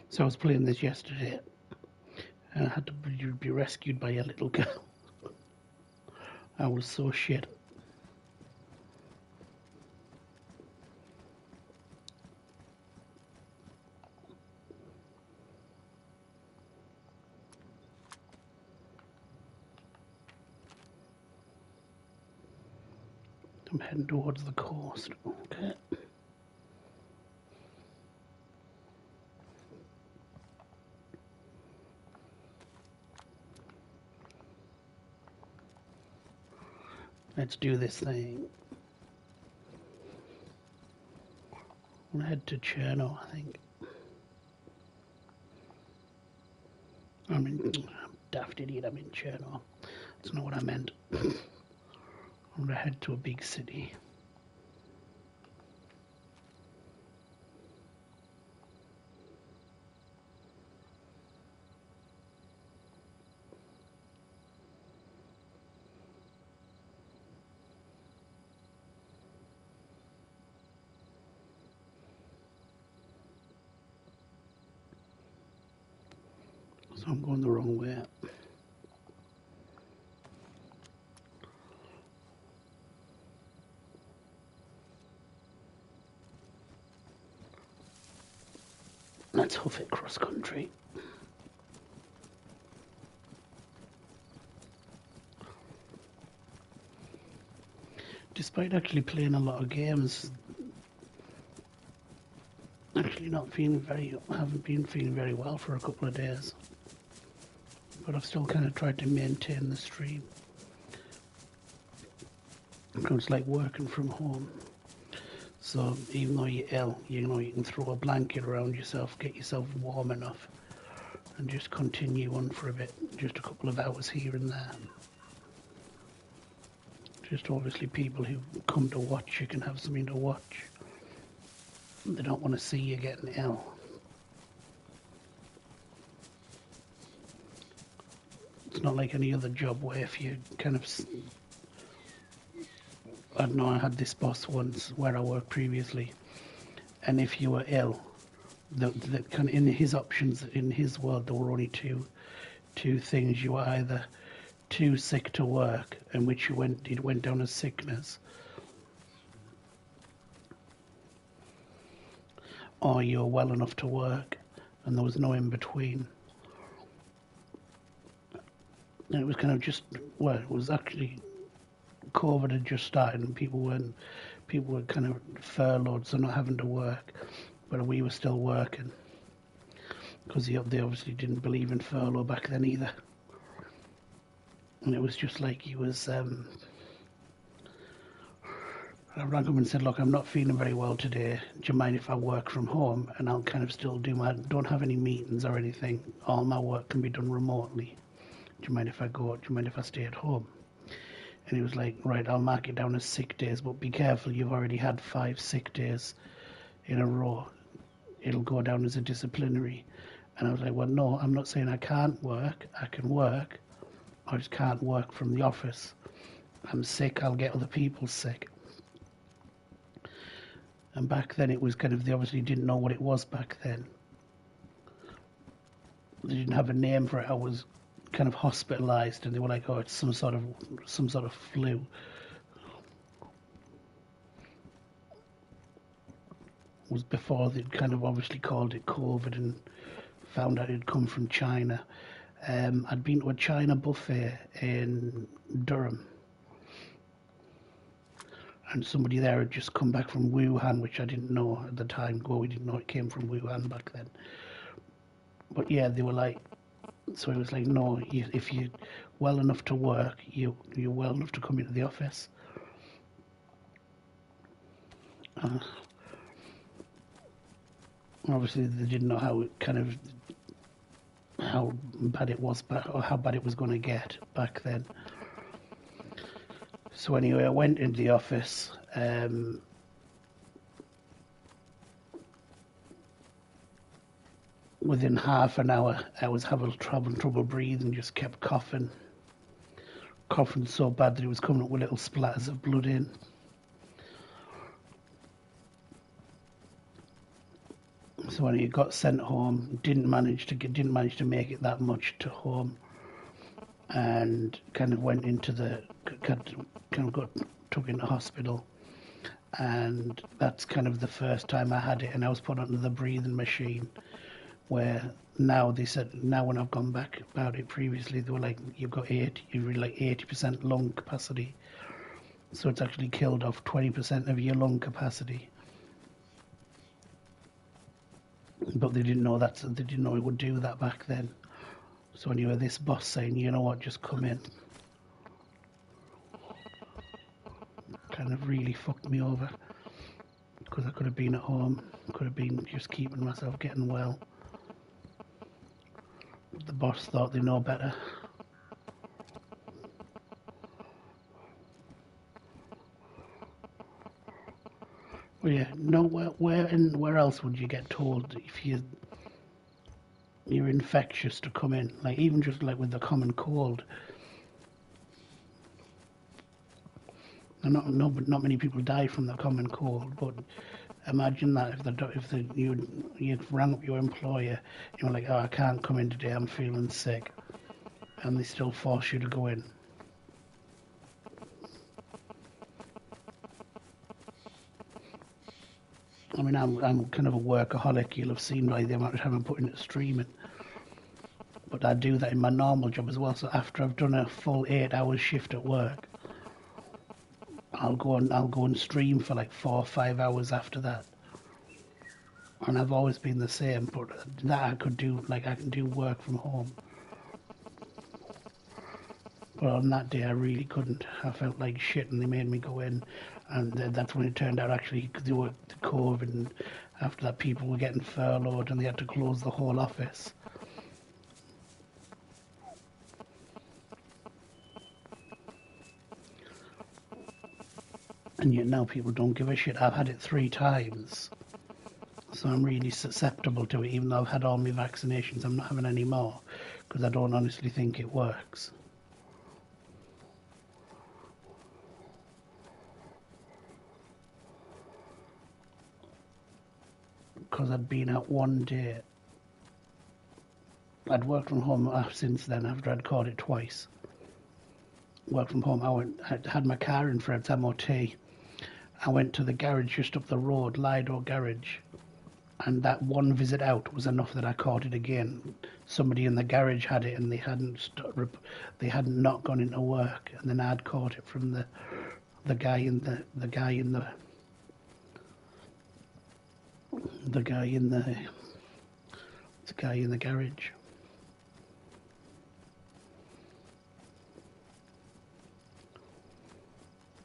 So I was playing this yesterday, and I had to be rescued by a little girl. I was so shit. I'm heading towards the coast. Okay. Let's do this thing. I'm gonna head to Cherno, I think. I'm daft idiot, I'm in Cherno. That's not what I meant. I'm gonna head to a big city. So I'm going the wrong way. Let's hoof it cross country. Despite actually playing a lot of games, actually haven't been feeling very well for a couple of days. But I've still kind of tried to maintain the stream. It's like working from home. So even though you're ill, you know, you can throw a blanket around yourself, get yourself warm enough, and just continue on for a bit, just a couple of hours here and there. Just obviously people who come to watch, you can have something to watch. They don't want to see you getting ill. It's not like any other job where if you kind of, I don't know, I had this boss once where I worked previously, and if you were ill, the kind of in his options in his world there were only two things. You were either too sick to work, and which it went down as sickness, or you're well enough to work, and there was no in between. And it was kind of just, well, it was actually COVID had just started, and people were kind of furloughed, so not having to work, but we were still working because they obviously didn't believe in furlough back then either. And it was just like he was. I rang him and said, "Look, I'm not feeling very well today. Do you mind if I work from home? And I'll kind of still don't have any meetings or anything. All my work can be done remotely. Do you mind if I go? Do you mind if I stay at home?" And he was like, "Right, I'll mark it down as sick days, but be careful, you've already had 5 sick days in a row. It'll go down as a disciplinary." And I was like, "Well, no, I'm not saying I can't work. I can work. I just can't work from the office. I'm sick, I'll get other people sick." And back then it was kind of, they obviously didn't know what it was back then. They didn't have a name for it. I was kind of hospitalized, and they were like, "Oh, it's some sort of flu." It was before they'd kind of obviously called it COVID and found out it'd come from China. I'd been to a China buffet in Durham, and somebody there had just come back from Wuhan, which I didn't know at the time. We didn't know it came from Wuhan back then. But yeah, they were like, so it was like, "No, if you're well enough to work, you're well enough to come into the office." Uh, Obviously, they didn't know how bad it was or how bad it was going to get back then. So anyway, I went into the office. Within half an hour, I was having trouble breathing, just kept coughing so bad that it was coming up with little splatters of blood in. So when he got sent home, didn't manage to make it that much to home, and kind of went into the kind of got took into hospital, and that's kind of the first time I had it, and I was put onto the breathing machine. Where now they said, now when I've gone back about it previously, they were like, you've got 80% lung capacity, so it's actually killed off 20% of your lung capacity. But they didn't know it would do that back then. So when you were this boss saying, you know what, just come in, kind of really fucked me over, because I could have been at home, could have been just keeping myself getting well. The boss thought they know better. Well, yeah, no, where else would you get told if you're infectious to come in? Like, even just like with the common cold. And not many people die from the common cold, but imagine that if you rang up your employer, you were like, oh, I can't come in today, I'm feeling sick, and they still force you to go in. I mean, I'm kind of a workaholic. You'll have seen by the amount of time I'm putting into streaming. But I do that in my normal job as well. So after I've done a full 8 hour shift at work, I'll go and stream for like 4 or 5 hours after that. And I've always been the same, but that I could do, like I can do work from home. But on that day I really couldn't. I felt like shit, and they made me go in, and that's when it turned out actually they were the COVID, and after that people were getting furloughed and they had to close the whole office. And yet now people don't give a shit. I've had it 3 times, so I'm really susceptible to it. Even though I've had all my vaccinations, I'm not having any more because I don't honestly think it works. Because I'd been out one day. I'd worked from home since then after I'd caught it twice. Worked from home. I had my car in for its MOT. I went to the garage just up the road, Lido Garage, and that one visit out was enough that I caught it again. Somebody in the garage had it, and they hadn't not gone into work, and then I'd caught it from the guy in the guy in the garage.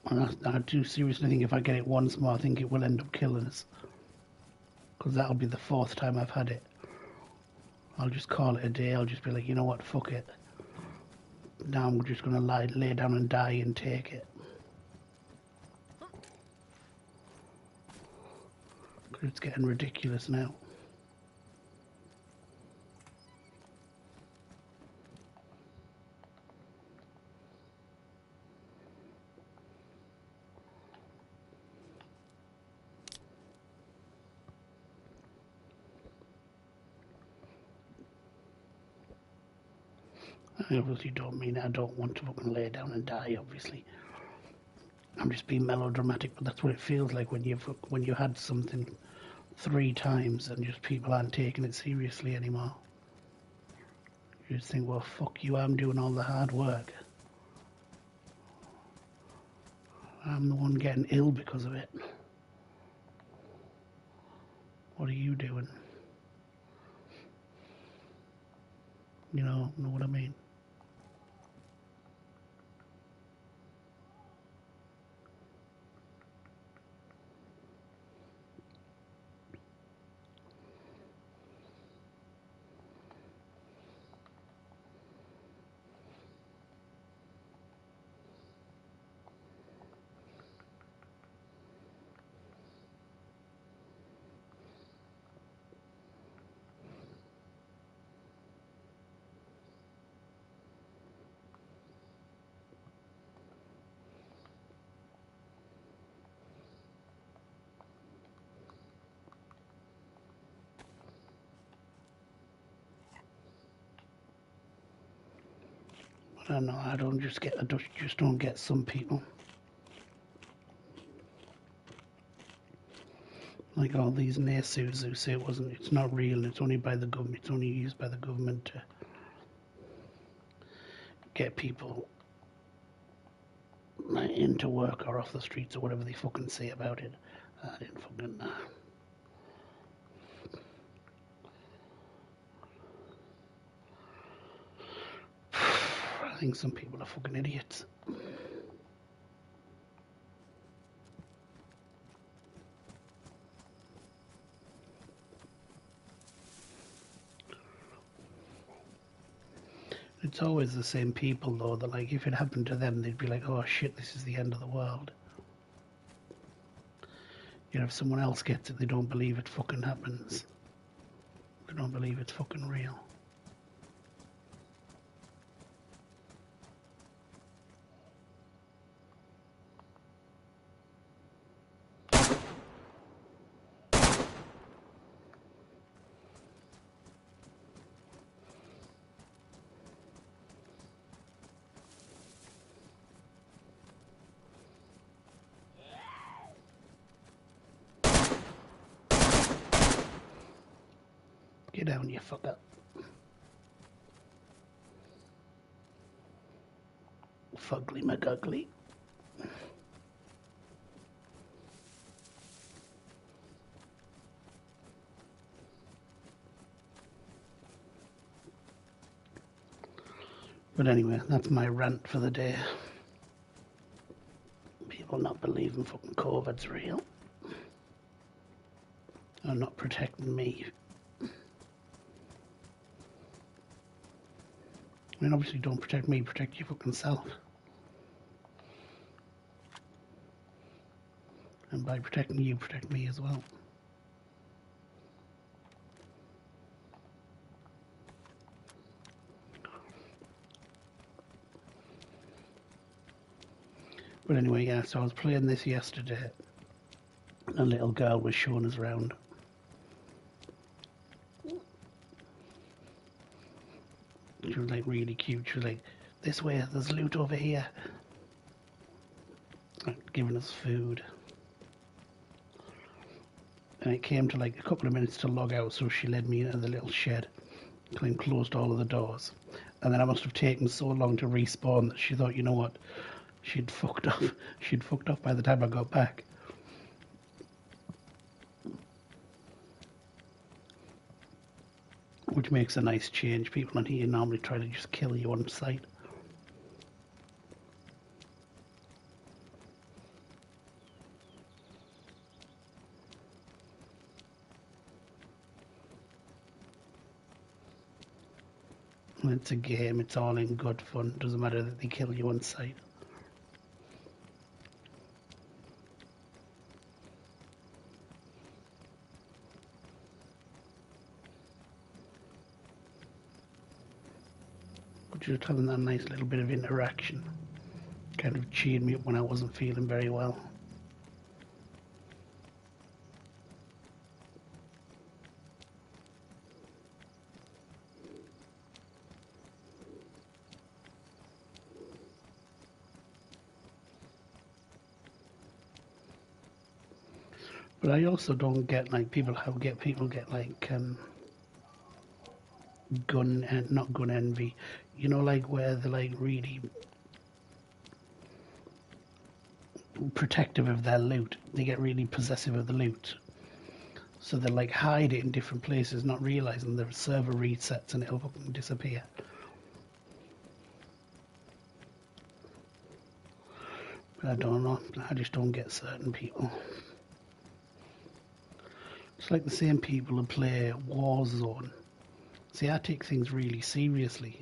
And I do seriously think if I get it once more, I think it will end up killing us. Because that'll be the 4th time I've had it. I'll just call it a day. I'll just be like, you know what, fuck it. Now I'm just going to lay down and die and take it. Because it's getting ridiculous now. I obviously don't mean it. I don't want to fucking lay down and die, obviously. I'm just being melodramatic, but that's what it feels like when you had something 3 times and just people aren't taking it seriously anymore. You just think, well, fuck you, I'm doing all the hard work. I'm the one getting ill because of it. What are you doing? You know what I mean? I know I just don't get some people. Like all these naysayers who say it's not real, it's only by the government, it's only used by the government to get people into work or off the streets or whatever they fucking say about it. I didn't fucking. I think some people are fucking idiots. It's always the same people though, that like if it happened to them they'd be like, oh shit, this is the end of the world. You know, if someone else gets it, they don't believe it fucking happens. They don't believe it's fucking real. Get down, you fucker. Fugly McGugly. But anyway, that's my rant for the day. People not believing fucking COVID's real. Are not protecting me. I mean, obviously don't protect me, protect your fucking self. And by protecting you, protect me as well. But anyway, yeah, so I was playing this yesterday. A little girl was showing us around. She was like really cute. She was like, this way, there's loot over here. Like, giving us food. And it came to like a couple of minutes to log out, so she led me into the little shed and closed all of the doors. And then I must have taken so long to respawn that she thought, you know what, she'd fucked up. She'd fucked up by the time I got back. Which makes a nice change. People on here normally try to just kill you on sight. It's a game, it's all in good fun. Doesn't matter that they kill you on sight. But just having that nice little bit of interaction kind of cheered me up when I wasn't feeling very well. But I also don't get like people get like gun and not gun envy, you know, like where they're like really protective of their loot. They get really possessive of the loot, so they like hide it in different places, not realizing the server resets and it'll fucking disappear. But I don't know. I just don't get certain people. It's like the same people who play Warzone. See, I take things really seriously.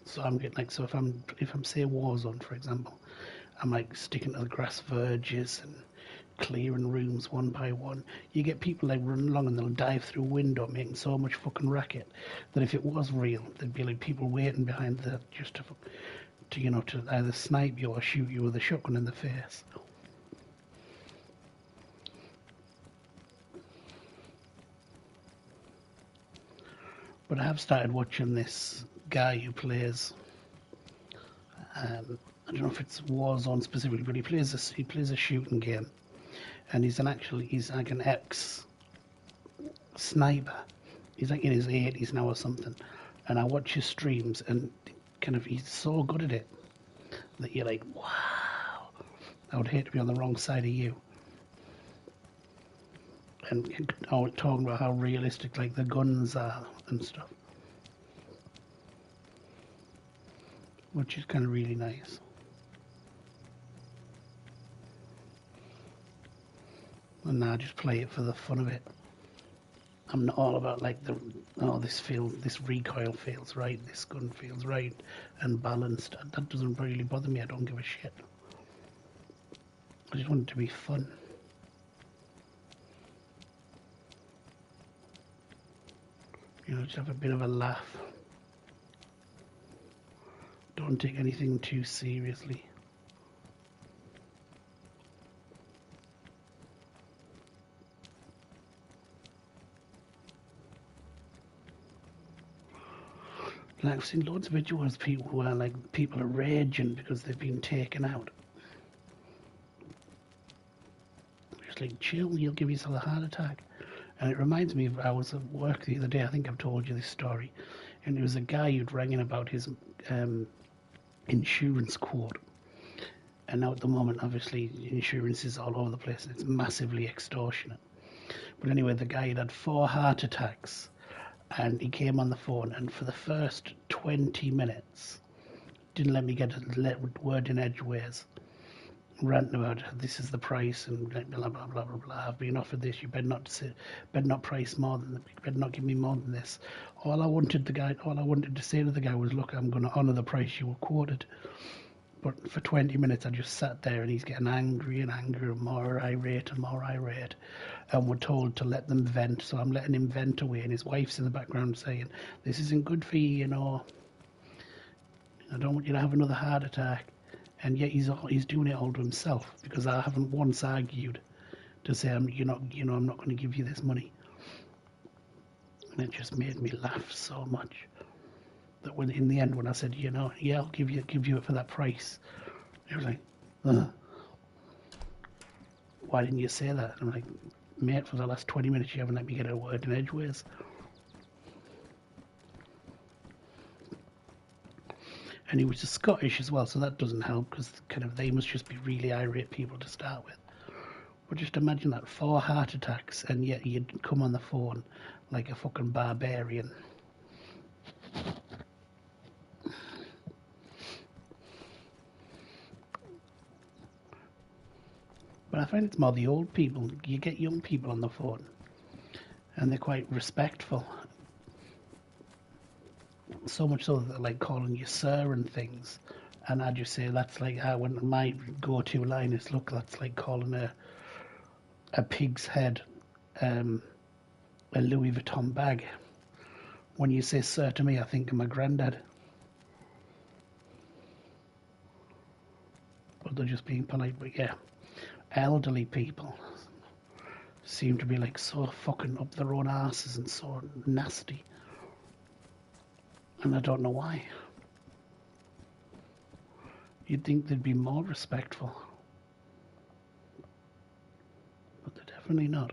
So I'm getting like, so if I'm say Warzone, for example, I'm like sticking to the grass verges and clearing rooms one by one. You get people like running along and they'll dive through a window, making so much fucking racket that if it was real, there'd be like people waiting behind that just to you know, to either snipe you or shoot you with a shotgun in the face. But I have started watching this guy who plays I don't know if it's Warzone specifically, but he plays a shooting game, and he's like an ex sniper. He's like in his 80s now or something, and I watch his streams, and kind of he's so good at it that you're like, wow. I would hate to be on the wrong side of you. And talking about how realistic like the guns are and stuff, which is kind of really nice. And now I just play it for the fun of it. I'm not all about like this recoil feels right, this gun feels right and balanced. That doesn't really bother me. I don't give a shit. I just want it to be fun. You know, just have a bit of a laugh. Don't take anything too seriously. Like I've seen loads of videos, people are raging because they've been taken out. Just like chill, you'll give yourself a heart attack. And it reminds me of I was at work the other day. I think I've told you this story, and it was a guy who'd rang in about his insurance quote. And now at the moment, obviously, insurance is all over the place, and it's massively extortionate. But anyway, the guy had 4 heart attacks, and he came on the phone, and for the first 20 minutes, didn't let me get a word in edgeways, ranting about this is the price and blah blah blah blah blah blah. I've been offered this. You better not price more than. You better not give me more than this. All I wanted to say to the guy was, look, I'm going to honour the price you were quoted. But for 20 minutes, I just sat there, and he's getting angry and angrier, and more irate, and we're told to let them vent. So I'm letting him vent away, and his wife's in the background saying, "This isn't good for you, you know. I don't want you to have another heart attack." And yet he's doing it all to himself, because I haven't once argued to say I'm not going to give you this money. And it just made me laugh so much that when in the end when I said, yeah, I'll give you it for that price, he was like, why didn't you say that? And I'm like, mate, for the last 20 minutes you haven't let me get a word in edgeways. And he was just Scottish as well, so that doesn't help, because kind of they must just be really irate people to start with. But just imagine that, 4 heart attacks, and yet you'd come on the phone like a fucking barbarian. But I find it's more the old people. You get young people on the phone, and they're quite respectful. So much so that they're like calling you sir and things. And I just say that's like when my go-to line is, look, that's like calling a pig's head a Louis Vuitton bag. When you say sir to me, I think of my granddad. But they're just being polite. But yeah, elderly people seem to be like so fucking up their own asses and so nasty. And I don't know why. You'd think they'd be more respectful. But they're definitely not.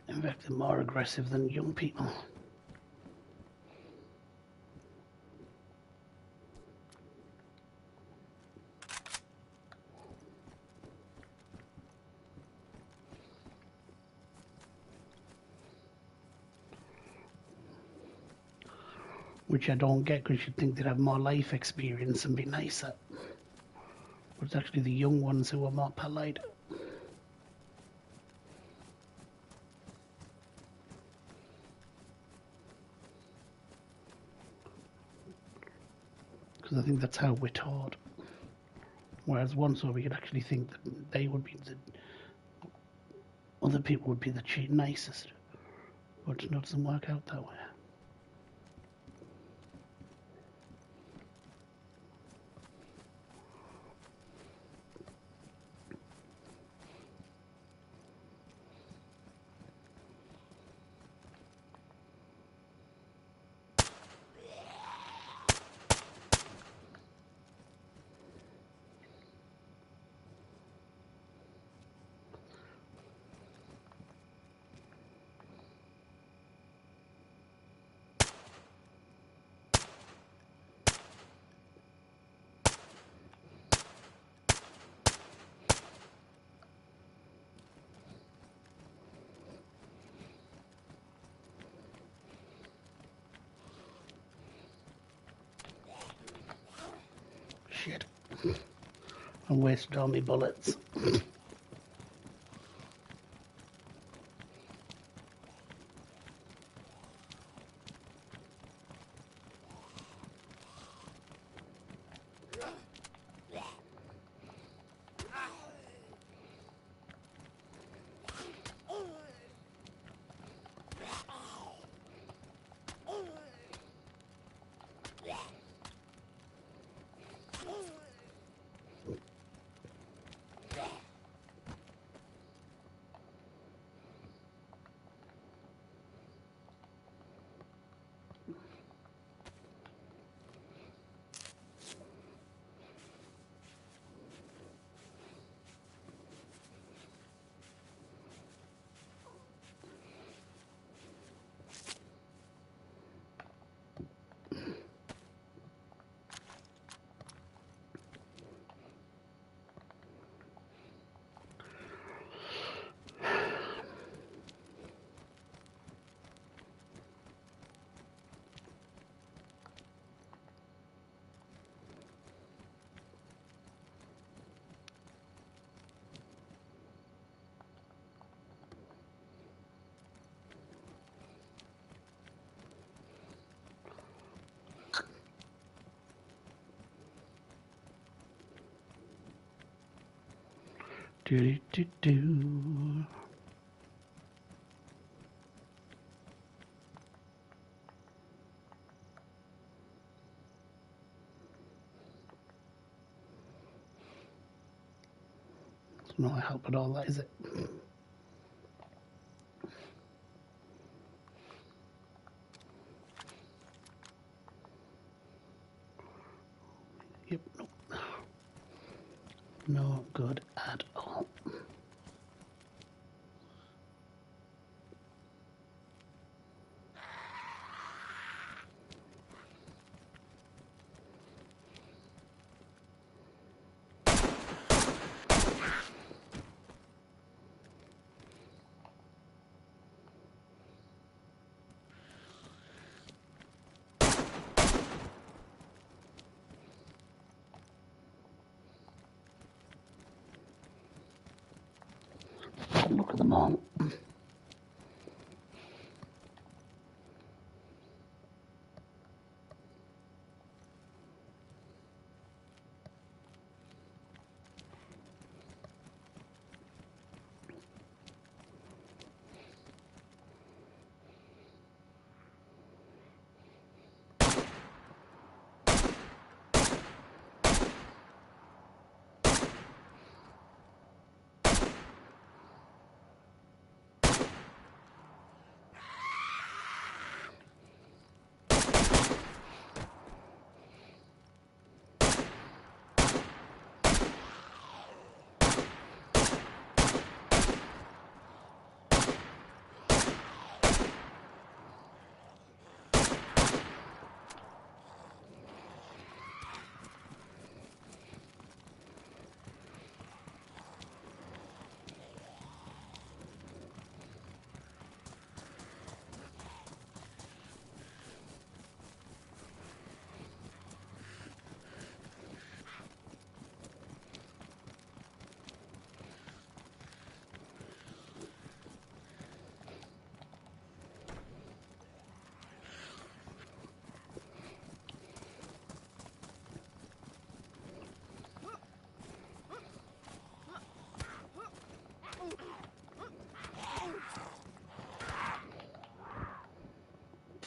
In fact, they're more aggressive than young people. Which I don't get, because you'd think they'd have more life experience and be nicer. But it's actually the young ones who are more polite. Because I think that's how we're taught. Whereas once over, you'd actually think that they would be other people would be the nicest. But it doesn't work out that way. Shit. I wasted all my bullets. Do. It's not a help at all, that is it? Yep, no. No good at all. Look at them all.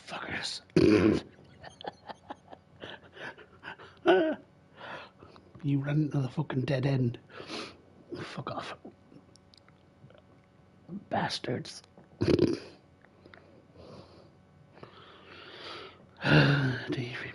Fuckers. You ran into the fucking dead end. Fuck off. Bastards. David.